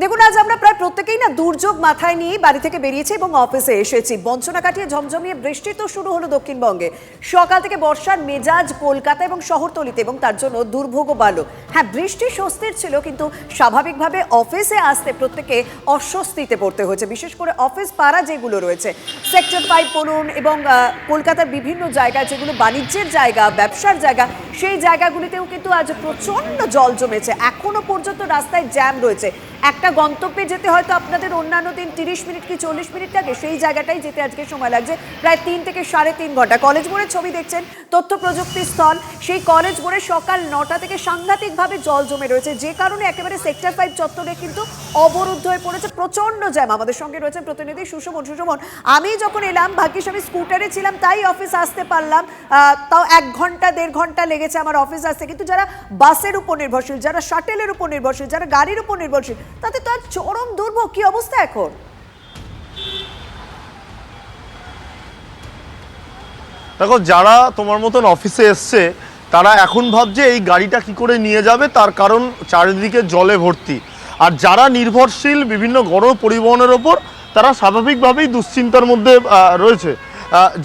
দেখুন, আজ আমরা প্রায় প্রত্যেকেই না দুর্যোগ মাথায় নিয়ে বাড়ি থেকে বেরিয়েছি এবং অফিসে এসেছি। বঞ্চনা কাটিয়ে ঝমঝমিয়ে বৃষ্টি তো শুরু হলো দক্ষিণবঙ্গে। সকাল থেকে বর্ষার মেজাজ কলকাতা এবং শহরতলিতে, এবং তার জন্য দুর্ভোগও বাড়ল। হ্যাঁ, বৃষ্টি স্বস্তির ছিল, কিন্তু স্বাভাবিকভাবে অফিসে আসতে প্রত্যেকে অস্বস্তিতে পড়তে হয়েছে। বিশেষ করে অফিস পাড়া যেগুলো রয়েছে, সেক্টর 5 বলুন এবং কলকাতার বিভিন্ন জায়গায় যেগুলো বাণিজ্যের জায়গা, ব্যবসার জায়গা, সেই জায়গাগুলিতেও কিন্তু আজ প্রচণ্ড জল জমেছে। এখনো পর্যন্ত রাস্তায় জ্যাম রয়েছে। একটা গন্তব্যে যেতে হয়তো আপনাদের অন্যান্য দিন 30 মিনিট কি 40 মিনিট লাগে, সেই জায়গাটাই যেতে আজকে সময় লাগছে প্রায় 3 থেকে 3.5 ঘন্টা। কলেজ মোড়ের ছবি দেখছেন, তথ্য প্রযুক্তি স্থল। সেই কলেজ মোড়ে সকাল 9টা থেকে সাংঘাতিকভাবে জল জমে রয়েছে, যে কারণে একেবারে সেক্টর 5 চত্বরে কিন্তু অবরুদ্ধ হয়ে পড়েছে, প্রচন্ড জ্যাম। আমাদের সঙ্গে রয়েছেন প্রতিনিধি সুশোভন। সুশোভন, আমি যখন এলাম, ভাগ্যিস আমি স্কুটারে ছিলাম তাই অফিস আসতে পারলাম। তাও 1 ঘন্টা 1.5 ঘন্টা লেগেছে আমার অফিস আসতে। কিন্তু যারা বাসের উপর নির্ভরশীল, যারা শাটেলের উপর নির্ভরশীল, যারা গাড়ির উপর নির্ভরশীল, তাতে তো আর চরম দুর্ভোগ। কি অবস্থা এখন? দেখো, যারা তোমার মতন অফিসে এসছে তারা এখন ভাবছে এই গাড়িটা কি করে নিয়ে যাবে, তার কারণ চারিদিকে জলে ভর্তি। আর যারা নির্ভরশীল বিভিন্ন গণ পরিবহনের ওপর, তারা স্বাভাবিকভাবেই দুশ্চিন্তার মধ্যে রয়েছে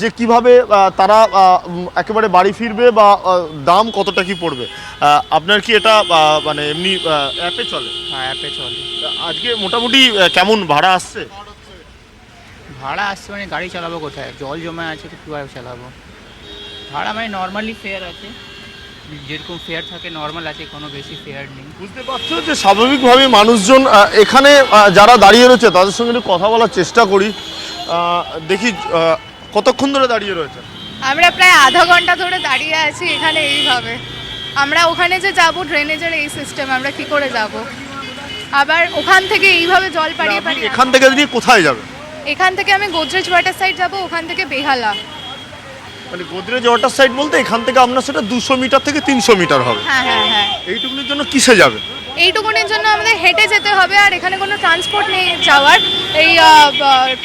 যে কিভাবে তারা একেবারে বাড়ি ফিরবে বা দাম কতটা কি পড়বে। আপনার কি এটা মানে এমনি অ্যাপে চলে? হ্যাঁ, অ্যাপে চলে। আজকে মোটামুটি কেমন ভাড়া আসছে? ভাড়া আসছে মানে গাড়ি চালাবো কোথায়? জল জমে আছে তো কীভাবে চালাবো? ভাড়া মানে নর্মালি ফেয়ার আছে, যেরকম ফেয়ার থাকে নর্মাল আছে, কোনো বেশি ফেয়ার নেই। বুঝতে পারছো যে স্বাভাবিকভাবে মানুষজন এখানে যারা দাঁড়িয়ে রয়েছে তাদের সঙ্গে একটু কথা বলার চেষ্টা করি। দেখি কতক্ষণ ধরে দাঁড়িয়ে রয়েছে। আমরা প্রায় আধা ঘন্টা ধরে দাঁড়িয়ে আছি এখানে এইভাবে। আমরা ওখানে যে যাব, ড্রেনেজের এই সিস্টেম, আমরা কি করে যাব? আবার ওখান থেকে এইভাবে জল পাড়িয়ে পাড়িয়ে এখান থেকে দাঁড়িয়ে কোথায় যাবে? এখান থেকে আমি গোদরেজ ওয়াটার সাইড যাব, ওখান থেকে বেহালা। মানে গোদরেজ ওয়াটার সাইড বলতে এখান থেকে আপনার সেটা 200 মিটার থেকে 300 মিটার হবে। হ্যাঁ হ্যাঁ হ্যাঁ, এইটুকুনির জন্য কিসে যাবে? এইটুকুনের জন্য আমাদের হেঁটে যেতে হবে, আর এখানে কোনো ট্রান্সপোর্ট নেই যাওয়ার। এই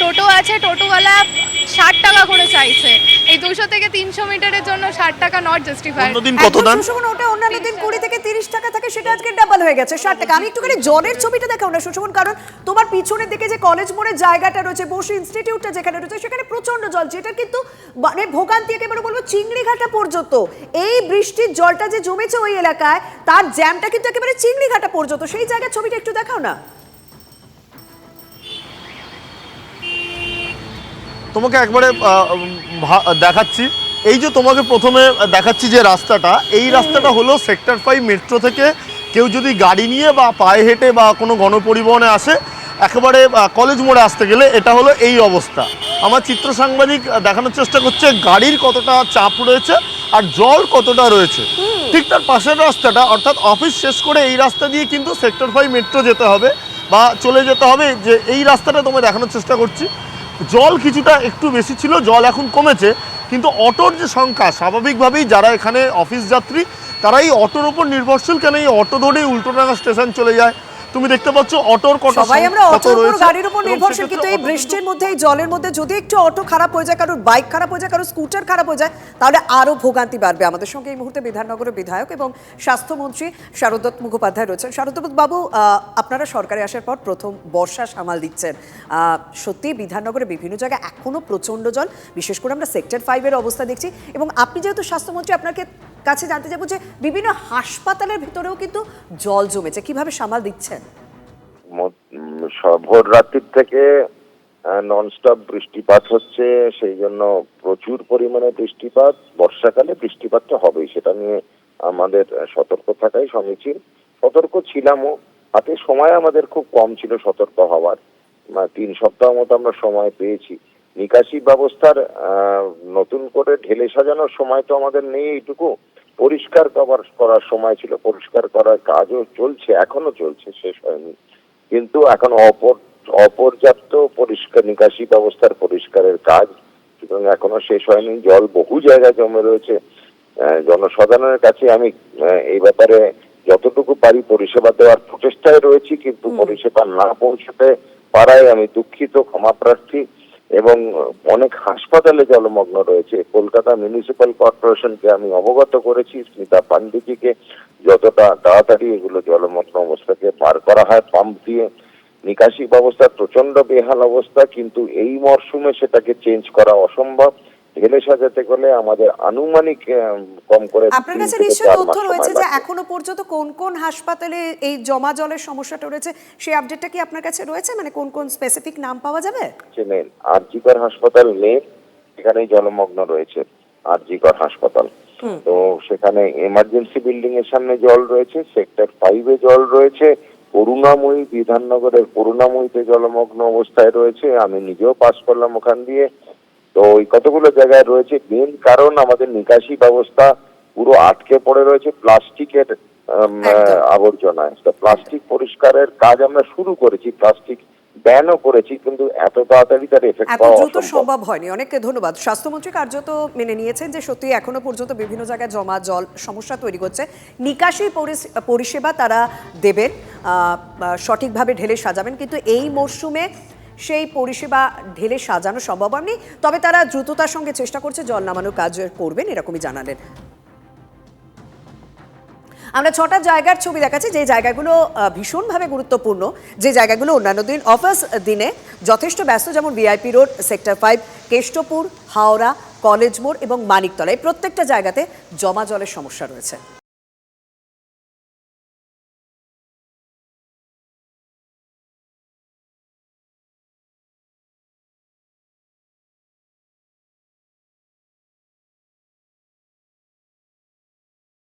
টোটো আছে, টোটোওয়ালা 60 টাকা করে চাইছে। এই 200 থেকে 300 মিটারের জন্য 60 টাকা নট জাস্টিফাইড। অন্যদিন কত দাম? সুশোভন, ওটা অন্যান্য দিন 20 থেকে 30 টাকা থাকে, সেটা আজকে ডাবল হয়ে গেছে 60 টাকা। আমি একটুখানি জলের ছবিটা দেখাও না সুশোভন, কারণ তোমার পিছনের দিকে যে কলেজ মোড়ের জায়গাটা রয়েছে, বসু ইনস্টিটিউটটা যেখানে রয়েছে, সেখানে প্রচন্ড জল, যেটা কিন্তু মানে ভোগান্তি একেবারে বলবো চিংড়িঘাটা পর্যন্ত। এই বৃষ্টির জলটা যে জমেছে ওই এলাকায়, তার জ্যামটা কিন্তু একেবারে চিংড়িঘাটা পর্যন্ত। সেই জায়গার ছবিটা একটু দেখাও না। তোমাকে একবারে দেখাচ্ছি। এই যে তোমাকে প্রথমে দেখাচ্ছি যে রাস্তাটা, এই রাস্তাটা হলো সেক্টর 5 মেট্রো থেকে কেউ যদি গাড়ি নিয়ে বা পায়ে হেঁটে বা কোনো গণপরিবহনে আসে, একেবারে কলেজ মোড়ে আসতে গেলে এটা হলো এই অবস্থা। আমার চিত্র সাংবাদিক দেখানোর চেষ্টা করছে গাড়ির কতটা চাপ রয়েছে আর জল কতটা রয়েছে। ঠিক তার পাশের রাস্তাটা, অর্থাৎ অফিস শেষ করে এই রাস্তা দিয়ে কিন্তু সেক্টর 5 মেট্রো যেতে হবে বা চলে যেতে হবে। যে এই রাস্তাটা তোমায় দেখানোর চেষ্টা করছি। জল কিছুটা একটু বেশি ছিল, জল এখন কমেছে, কিন্তু অটোর যে সংখ্যা, স্বাভাবিকভাবেই যারা এখানে অফিস যাত্রী তারা এই অটোর উপর নির্ভরশীল। কেন এই অটো ধরেই উল্টোডাঙ্গা স্টেশন চলে যায়। তুমি দেখতে পাচ্ছ অটোর কত সবাই আমরা কত অটোর উপর, রয়েছে, গাড়ির উপর এবং নির্ভরশীল। সেক্ষেত্রে কিন্তু এই বৃষ্টির মধ্যে, এই জলের মধ্যে যদি একটু অটো খারাপ হয়ে যায়, কারোর বাইক খারাপ হয়ে যায়, কারোর স্কুটার খারাপ হয়ে যায়, তাহলে আরো ভোগান্তি বাড়বে। আমাদের সঙ্গে এই মুহূর্তে বিধাননগরের বিধায়ক এবং স্বাস্থ্যমন্ত্রী শারদত্ত মুখোপাধ্যায় রয়েছেন। শারদত্ত বাবু, আপনারা সরকারে আসার পর প্রথম বর্ষা সামাল দিচ্ছেন। সত্যি বিধাননগরের বিভিন্ন জায়গায় এখনো প্রচন্ড জল, বিশেষ করে আমরা সেক্টর 5-এর অবস্থা দেখছি। এবং আপনি যেহেতু স্বাস্থ্যমন্ত্রী, আপনাকে কাছে জানতে চাইবো যে বিভিন্ন হাসপাতালের ভিতরেও কিন্তু জল জমেছে, কিভাবে সামাল দিচ্ছেন? ভোর রাত্রির থেকে ননস্টপ বৃষ্টিপাত হচ্ছে, সেই জন্য প্রচুর পরিমাণে বৃষ্টিপাত। বর্ষাকালে বৃষ্টিপাতটা হবেই, সেটা নিয়ে আমাদের সতর্ক থাকাই সমীচীন। সতর্ক ছিলামও, হাতে সময় আমাদের খুব কম ছিল সতর্ক হওয়ার। 3 সপ্তাহ মতো আমরা সময় পেয়েছি। নিকাশি ব্যবস্থার নতুন করে ঢেলে সাজানোর সময় তো আমাদের নেই এইটুকু। পরিষ্কার করার সময় ছিল, পরিষ্কার করার কাজও চলছে, এখনো চলছে, শেষ হয়নি। কিন্তু এখন অপর্যাপ্ত পরিষ্কার নিকাশি ব্যবস্থার পরিষ্কারের কাজ সুতরাং এখনো শেষ হয়নি। জল বহু জায়গায় জমে রয়েছে। জনসাধারণের কাছে আমি এই ব্যাপারে যতটুকু পারি পরিষেবা দেওয়ার প্রচেষ্টায় রয়েছি, কিন্তু পরিষেবা না পৌঁছতে পারায় আমি দুঃখিত, ক্ষমাপ্রার্থী। এবং অনেক হাসপাতালে জলমগ্ন রয়েছে। কলকাতা মিউনিসিপ্যাল কর্পোরেশনকে আমি অবগত করেছি, স্মিতা পান্ডিজিকে, যতটা তাড়াতাড়ি এগুলো জলমগ্ন অবস্থাকে পার করা হয় পাম্প দিয়ে নিকাশি ব্যবস্থার প্রচন্ড বেহাল অবস্থা, কিন্তু এই মরশুমে সেটাকে চেঞ্জ করা অসম্ভব। ঢেলে সাজাতে গেলে আমাদের আনুমানিক কম করে আপনার 3 কাছে থেকে নিশ্চয়ই 4 তথ্য মাস রয়েছে সময় যে লাগবে। এখনো পর্যন্ত কোন কোন হাসপাতালে এই জমা জলের সমস্যাটা রয়েছে, সেই আপডেটটা কি আপনার কাছে রয়েছে? মানে কোন কোন স্পেসিফিক নাম পাওয়া যাবে? মেন আরজিকর হাসপাতাল মেন, এখানেই জলমগ্ন রয়েছে আরজিকর হাসপাতাল। তো সেখানে এমার্জেন্সি বিল্ডিং এর সামনে জল রয়েছে, সেক্টর 5-এ জল রয়েছে, করুণাময়ী বিধাননগরের করুণাময়ীতে জলমগ্ন অবস্থায় রয়েছে, আমি নিজেও পাস করলাম ওখান দিয়ে। তো ওই কতগুলো জায়গায় রয়েছে। মেন কারণ আমাদের নিকাশি ব্যবস্থা পুরো আটকে পড়ে রয়েছে প্লাস্টিকের একদম। আবর্জনায়। তো প্লাস্টিক পরিষ্কারের কাজ আমরা শুরু করেছি, প্লাস্টিক ব্যানও করেছি, কিন্তু এত তাড়াতাড়ি তার এফেক্ট এত পাওয়া দ্রুত অসম্ভব। সম্ভব হয়নি। অনেক ধন্যবাদ। স্বাস্থ্যমন্ত্রী কার্যত মেনে নিয়েছেন যে সত্যি এখনো পর্যন্ত বিভিন্ন জায়গায় জমা জল সমস্যা তৈরি করছে। নিকাশি পরিষেবা তারা দেবেন, সঠিকভাবে ঢেলে সাজাবেন, কিন্তু এই মরশুমে সেই পরিষেবা ঢেলে সাজানো সম্ভব হয়নি। তবে তারা দ্রুততার সঙ্গে চেষ্টা করছে, জল নামানোর কাজ করবেন, এরকমই জানালেন। আমরা 6টা জায়গার ছবি দেখাচ্ছি, যে জায়গাগুলো ভীষণভাবে গুরুত্বপূর্ণ, যে জায়গাগুলো অন্যান্য দিন অফিস দিনে যথেষ্ট ব্যস্ত, যেমন VIP road, sector 5, Keshtopur, Howrah, college মোড় এবং মানিকতলা, এই প্রত্যেকটা জায়গাতে জমা জলের সমস্যা রয়েছে।